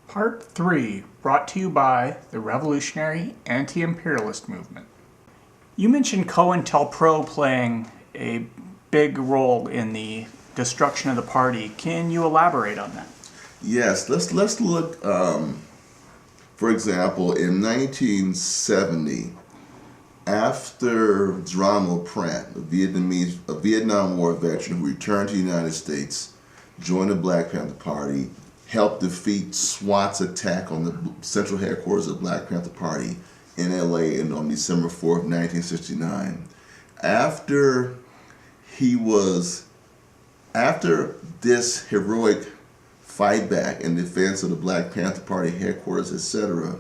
Part 3, brought to you by the revolutionary anti-imperialist movement. You mentioned COINTELPRO playing a big role in the destruction of the party. Can you elaborate on that? Yes, let's look, for example, in 1970, after Geronimo Pratt, a Vietnam War veteran who returned to the United States, joined the Black Panther Party, helped defeat SWAT's attack on the central headquarters of the Black Panther Party in LA on December 4th, 1969. After this heroic fight back in defense of the Black Panther Party headquarters, etc.,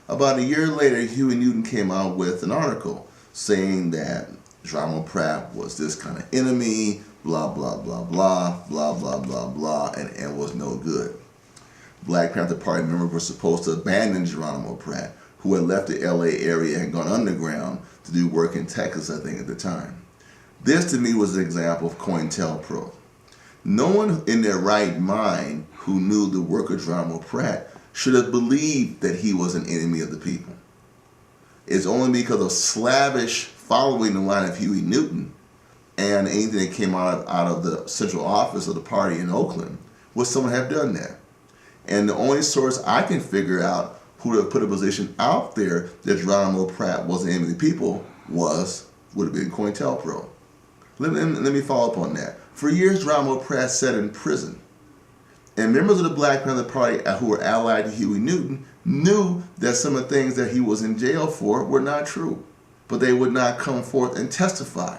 about a year later, Huey Newton came out with an article saying that Geronimo Pratt was this kind of enemy, blah, blah, blah, blah, blah, blah, blah, blah, and was no good. Black Panther Party members were supposed to abandon Geronimo Pratt, who had left the LA area and gone underground to do work in Texas, I think, at the time. This, to me, was an example of COINTELPRO. No one in their right mind who knew the work of Geronimo Pratt should have believed that he was an enemy of the people. It's only because of slavish following the line of Huey Newton and anything that came out of the central office of the party in Oakland would someone have done that. And the only source I can figure out who would have put a position out there that Geronimo Pratt was an enemy of the people would have been COINTELPRO. Let me follow up on that. For years, Geronimo Pratt sat in prison. And members of the Black Panther Party who were allied to Huey Newton knew that some of the things that he was in jail for were not true. But they would not come forth and testify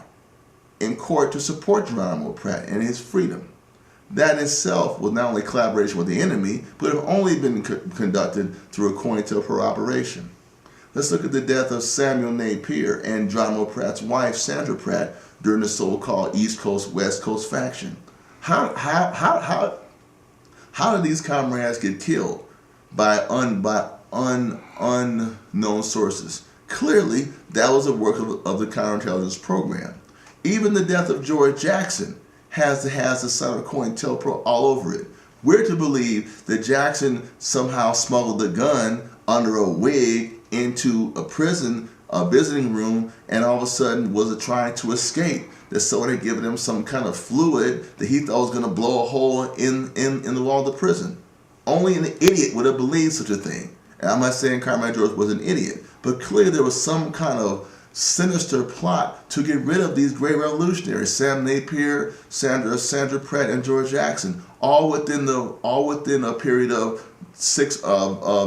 in court to support Geronimo Pratt and his freedom. That in itself was not only collaboration with the enemy, but it only been conducted through a COINTELPRO operation. Let's look at the death of Samuel Napier and Geronimo Pratt's wife, Sandra Pratt, during the so-called East Coast, West Coast faction. How did these comrades get killed by unknown sources? Clearly, that was a work of the counterintelligence program. Even the death of George Jackson has the sign of COINTELPRO all over it. We're to believe that Jackson somehow smuggled a gun under a wig into a prison, a visiting room, and all of a sudden was trying to escape. That someone had given him some kind of fluid that he thought was going to blow a hole in the wall of the prison. Only an idiot would have believed such a thing. And I'm not saying Carmine George was an idiot, but clearly there was some kind of sinister plot to get rid of these great revolutionaries: Sam Napier, Sandra Pratt, and George Jackson, all within a period of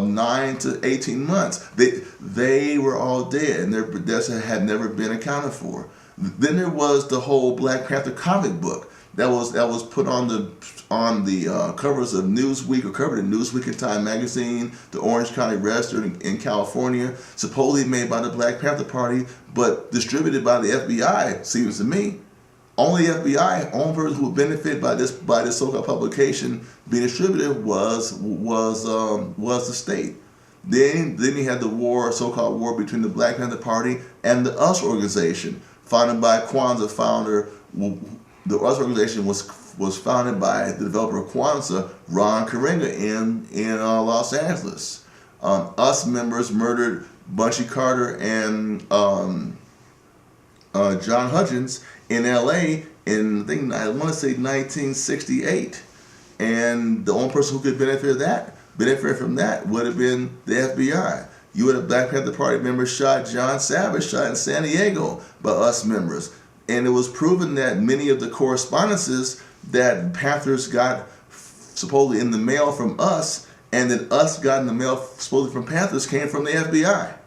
9 to 18 months. They were all dead, and their deaths had never been accounted for. Then there was the whole Black Panther comic book that was put on the covers of Newsweek, or covered in Newsweek and Time magazine, the Orange County Register in California, supposedly made by the Black Panther Party, but distributed by the FBI. Seems to me, only the FBI, only person who would benefit by this so-called publication being distributed was the state. Then you had the war, so-called war between the Black Panther Party and the US organization, founded by Kwanzaa founder. The US organization was founded by the developer of Kwanzaa, Ron Karenga, in Los Angeles. US members murdered Bunchy Carter and John Hudgens in LA in, I want to say 1968. And the only person who could benefit from that would have been the FBI. You had a Black Panther Party member John Savage shot in San Diego by US members. And it was proven that many of the correspondences that Panthers got supposedly in the mail from us, and that us got in the mail supposedly from Panthers, came from the FBI.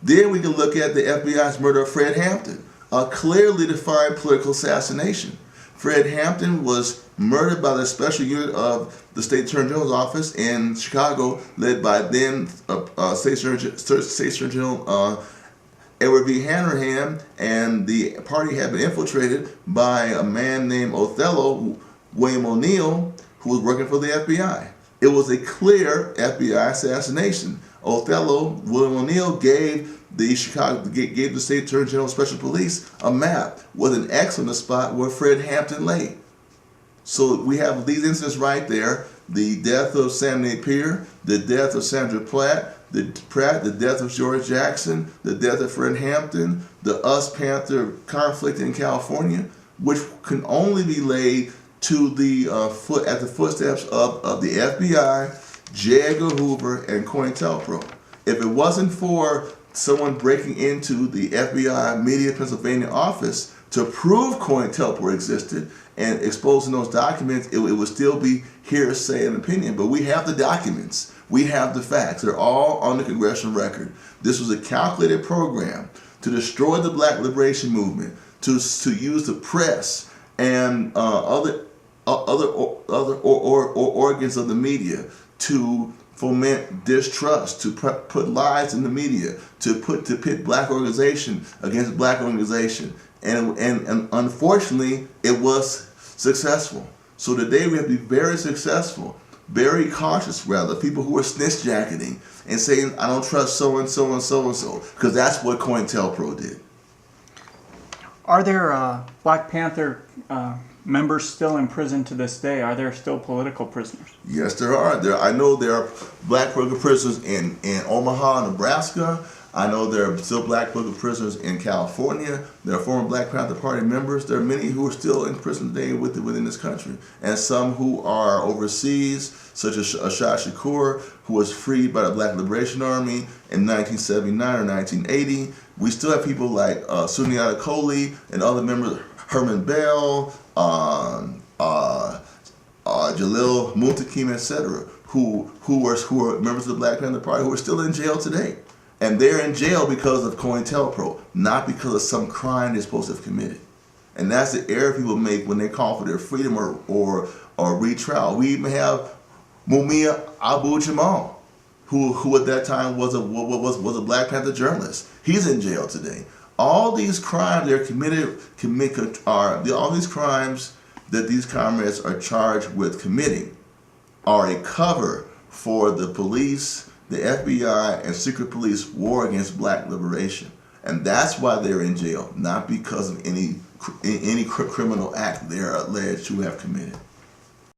Then we can look at the FBI's murder of Fred Hampton, a clearly defined political assassination. Fred Hampton was murdered by the special unit of the State Attorney General's office in Chicago, led by then State Attorney General Edward B. Hanrahan, and the party had been infiltrated by a man named Othello, William O'Neill, who was working for the FBI. It was a clear FBI assassination. Othello, William O'Neill, gave the State Attorney General Special Police a map with an X on the spot where Fred Hampton lay. So we have these incidents right there the death of Sam Napier, the death of Sandra Platt, the death of George Jackson, the death of Fred Hampton, the US-Panther conflict in California, which can only be laid to the at the footsteps of the FBI, J. Edgar Hoover, and COINTELPRO. If it wasn't for someone breaking into the FBI Media Pennsylvania office to prove COINTELPRO existed and exposing those documents, it would still be hearsay and opinion. But we have the documents. We have the facts. They're all on the congressional record. This was a calculated program to destroy the Black liberation movement, to use the press and other organs of the media to foment distrust, to put lies in the media, to pit Black organization against Black organization, and unfortunately, it was successful. So today we have to be very successful, very cautious rather, people who are snitch jacketing and saying, I don't trust so and so and so and so, because that's what COINTELPRO did. Are there Black Panther members still in prison to this day? Are there still political prisoners? Yes, there are. I know there are Black political prisoners in Omaha, Nebraska. I know there are still Black political prisoners in California. There are former Black Panther Party members. There are many who are still in prison today within this country. And some who are overseas, such as Ashad Shakur, who was freed by the Black Liberation Army in 1979 or 1980. We still have people like Sundiata Kohli and other members, Herman Bell, Jalil Muntakim, etc., who are members of the Black Panther Party who are still in jail today. And they're in jail because of COINTELPRO, not because of some crime they're supposed to have committed. And that's the error people make when they call for their freedom or retrial. We even have Mumia Abu-Jamal, who at that time was a Black Panther journalist. He's in jail today. All these crimes they're all these crimes that these comrades are charged with committing are a cover for the police, the FBI, and secret police war against Black liberation. And that's why they're in jail, not because of any criminal act they are alleged to have committed.